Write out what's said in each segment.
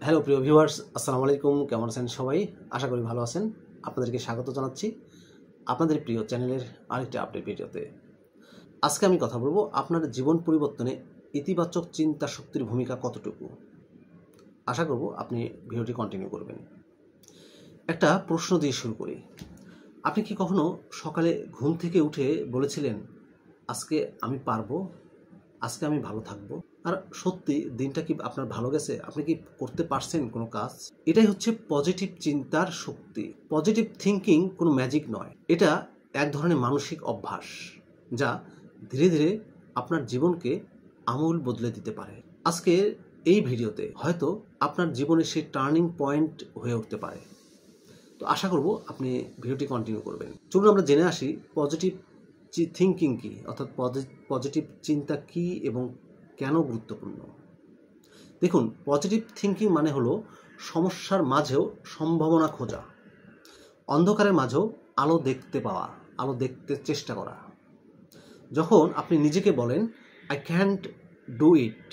Hello প্রিয় viewers, আসসালামু আলাইকুম। কেমন আছেন সবাই? আশা করি ভালো আছেন। আপনাদেরকে স্বাগত জানাচ্ছি আপনাদের প্রিয় চ্যানেলের আরেকটি আপডেট ভিডিওতে। আজকে আমি কথা বলবো আপনার জীবন পরিবর্তনে ইতিবাচক চিন্তা শক্তির ভূমিকা কতটুকু। আশা করব আপনি ভিডিওটি কন্টিনিউ করবেন। একটা প্রশ্ন দিয়ে শুরু করি। আপনি কি কখনো সকালে ঘুম থেকে উঠে বলেছিলেন, আজকে আমি পারবো, আজকে আমি ভালো থাকবো? আর সত্যি দিনটা কি আপনার ভালো গেছে? আপনি কি করতে পারছেন কোনো কাজ? এটাই হচ্ছে পজিটিভ চিন্তার শক্তি। পজিটিভ থিঙ্কিং কোনো ম্যাজিক নয়, এটা এক ধরনের মানসিক অভ্যাস যা ধীরে ধীরে আপনার জীবনকে আমূল বদলে দিতে পারে। আজকে এই ভিডিওতে হয়তো আপনার জীবনে সেই টার্নিং পয়েন্ট হয়ে উঠতে পারে। তো আশা করব আপনি ভিডিওটি কন্টিনিউ করবেন। চলুন আমরা জেনে আসি পজিটিভ থিঙ্কিং কি, অর্থাৎ পজিটিভ চিন্তা কি এবং কেন গুরুত্বপূর্ণ। দেখুন, পজিটিভ থিঙ্কিং মানে হলো সমস্যার মাঝেও সম্ভাবনা খোঁজা, অন্ধকারের মাঝেও আলো দেখতে পাওয়া, আলো দেখতে চেষ্টা করা। যখন আপনি নিজেকে বলেন আই ক্যান্ট ডু ইট,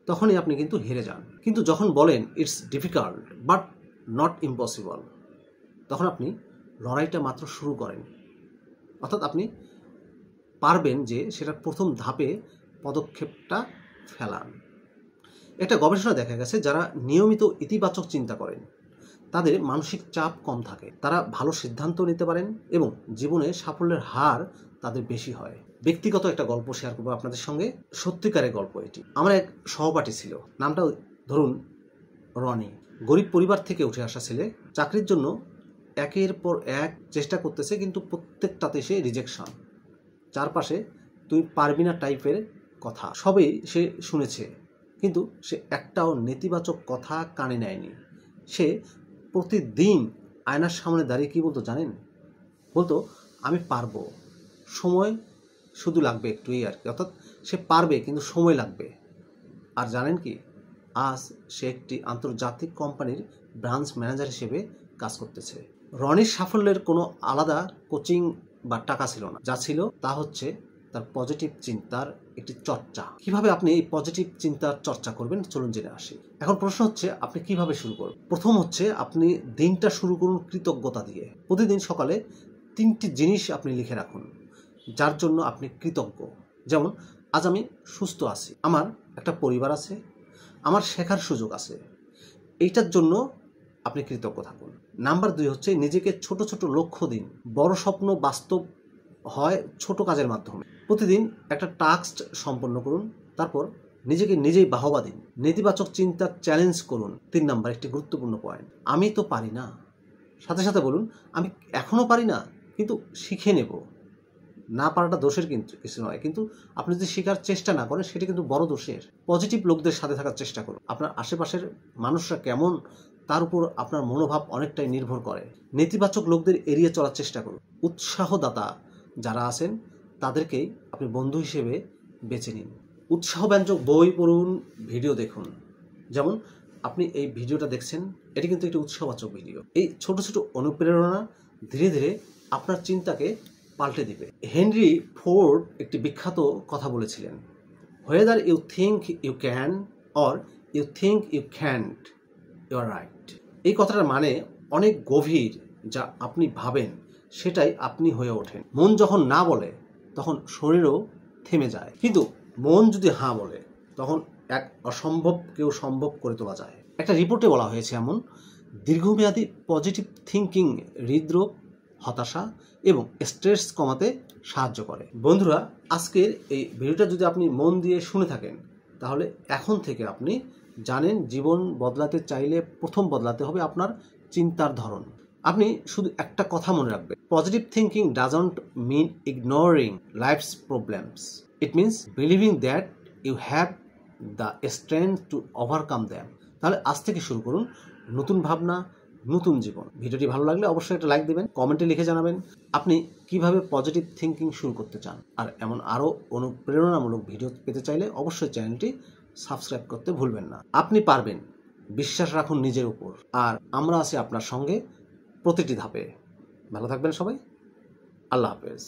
তখনই আপনি কিন্তু হেরে যান। কিন্তু যখন বলেন it's difficult but not impossible, তখন আপনি লড়াইটা মাত্র শুরু করেন। অর্থাৎ আপনি পারবেন যে সেটা প্রথম ধাপে পদক্ষেপটা ফেলান। একটা গবেষণা দেখা গেছে, যারা নিয়মিত ইতিবাচক চিন্তা করেন তাদের মানসিক চাপ কম থাকে, তারা ভালো সিদ্ধান্ত নিতে পারেন এবং জীবনে সাফল্যের হার তাদের বেশি হয়। ব্যক্তিগত একটা গল্প শেয়ার করবো আপনাদের সঙ্গে, সত্যিকারের গল্প এটি। আমার এক সহপাঠী ছিল, নামটা ধরুন রনি। গরিব পরিবার থেকে উঠে আসা ছেলে, চাকরির জন্য একের পর এক চেষ্টা করতেছে, কিন্তু প্রত্যেকটাতে সে রিজেকশন। চারপাশে তুই পারবি না টাইপের কথা সবই সে শুনেছে, কিন্তু সে একটাও নেতিবাচক কথা কানে নেয়নি। সে প্রতিদিন আয়নার সামনে দাঁড়িয়ে কী বলতো জানেন? বলতো আমি পারবো, সময় শুধু লাগবে একটু, এই আর কি। অর্থাৎ সে পারবে কিন্তু সময় লাগবে। আর জানেন কি, আজ সে একটি আন্তর্জাতিক কোম্পানির ব্রাঞ্চ ম্যানেজার হিসেবে কাজ করতেছে। রনির সাফল্যের কোনো আলাদা কোচিং বা টাকা ছিল না, যা ছিল তা হচ্ছে তার পজিটিভ চিন্তার একটি চর্চা। কিভাবে আপনি এই পজিটিভ চিন্তার চর্চা করবেন চলুন জেনে আসি। এখন প্রশ্ন হচ্ছে আপনি কিভাবে শুরু করবেন। প্রথম হচ্ছে আপনি দিনটা শুরু করুন কৃতজ্ঞতা দিয়ে। প্রতিদিন সকালে 3টি জিনিস আপনি লিখে রাখুন যার জন্য আপনি কৃতজ্ঞ। যেমন, আজ আমি সুস্থ আছি, আমার একটা পরিবার আছে, আমার শেখার সুযোগ আছে, এইটার জন্য আপনি কৃতজ্ঞ থাকুন। নাম্বার 2 হচ্ছে নিজেকে ছোট ছোট লক্ষ্য দিন। বড় স্বপ্ন বাস্তব হয় ছোট কাজের মাধ্যমে। প্রতিদিন একটা টাস্ক সম্পন্ন করুন, তারপর নিজেকে নিজেই বাহবা দিন। নেতিবাচক চিন্তা চ্যালেঞ্জ করুন। 3 নাম্বার একটি গুরুত্বপূর্ণ পয়েন্ট, আমি তো পারি না। সাথে সাথে বলুন আমি এখনও পারি না, কিন্তু শিখে নেব। না পারাটা দোষের কিন্তু কিছু নয়, কিন্তু আপনি যদি শেখার চেষ্টা না করেন সেটা কিন্তু বড় দোষের। পজিটিভ লোকদের সাথে থাকার চেষ্টা করুন। আপনার আশেপাশের মানুষরা কেমন তার উপর আপনার মনোভাব অনেকটাই নির্ভর করে। নেতিবাচক লোকদের এড়িয়ে চলার চেষ্টা করুন। উৎসাহদাতা যারা আছেন তাদেরকেই আপনি বন্ধু হিসেবে বেছে নিন। উৎসাহব্যঞ্জক বই পড়ুন, ভিডিও দেখুন। যেমন আপনি এই ভিডিওটা দেখছেন, এটি কিন্তু একটি উৎসাহবাচক ভিডিও। এই ছোট ছোট অনুপ্রেরণা ধীরে ধীরে আপনার চিন্তাকে পাল্টে দিবে। হেনরি ফোর্ড একটি বিখ্যাত কথা বলেছিলেন, whether you think you can or you think you can't, you are right. এই কথাটার মানে অনেক গভীর। যা আপনি ভাবেন সেটাই আপনি হয়ে ওঠেন। মন যখন না বলে তখন শরীরও থেমে যায়, কিন্তু মন যদি হাঁ বলে তখন এক অসম্ভবকেও সম্ভব করে তোলা যায়। একটা রিপোর্টে বলা হয়েছে এমন, দীর্ঘমেয়াদী পজিটিভ থিঙ্কিং হৃদরোগ, হতাশা এবং স্ট্রেস কমাতে সাহায্য করে। বন্ধুরা, আজকের এই ভিডিওটা যদি আপনি মন দিয়ে শুনে থাকেন, তাহলে এখন থেকে আপনি জানেন জীবন বদলাতে চাইলে প্রথম বদলাতে হবে আপনার চিন্তার ধরন। আপনি শুধু একটা কথা মনে রাখবেন, positive thinking doesn't mean ignoring life's problems, it means believing that you have the strength to overcome them. তাহলে আজ থেকে শুরু করুন নতুন ভাবনা, নতুন জীবন। ভিডিওটি ভালো লাগলে অবশ্যই একটা লাইক দেবেন, কমেন্টে লিখে জানাবেন আপনি কিভাবে পজিটিভ থিঙ্কিং শুরু করতে চান। আর এমন আরও অনুপ্রেরণামূলক ভিডিও পেতে চাইলে অবশ্যই চ্যানেলটি সাবস্ক্রাইব করতে ভুলবেন না। আপনি পারবেন, বিশ্বাস রাখুন নিজের উপর, আর আমরা আছি আপনার সঙ্গে প্রতিটি ধাপে। ভালো থাকবেন সবাই, আল্লাহ হাফেজ।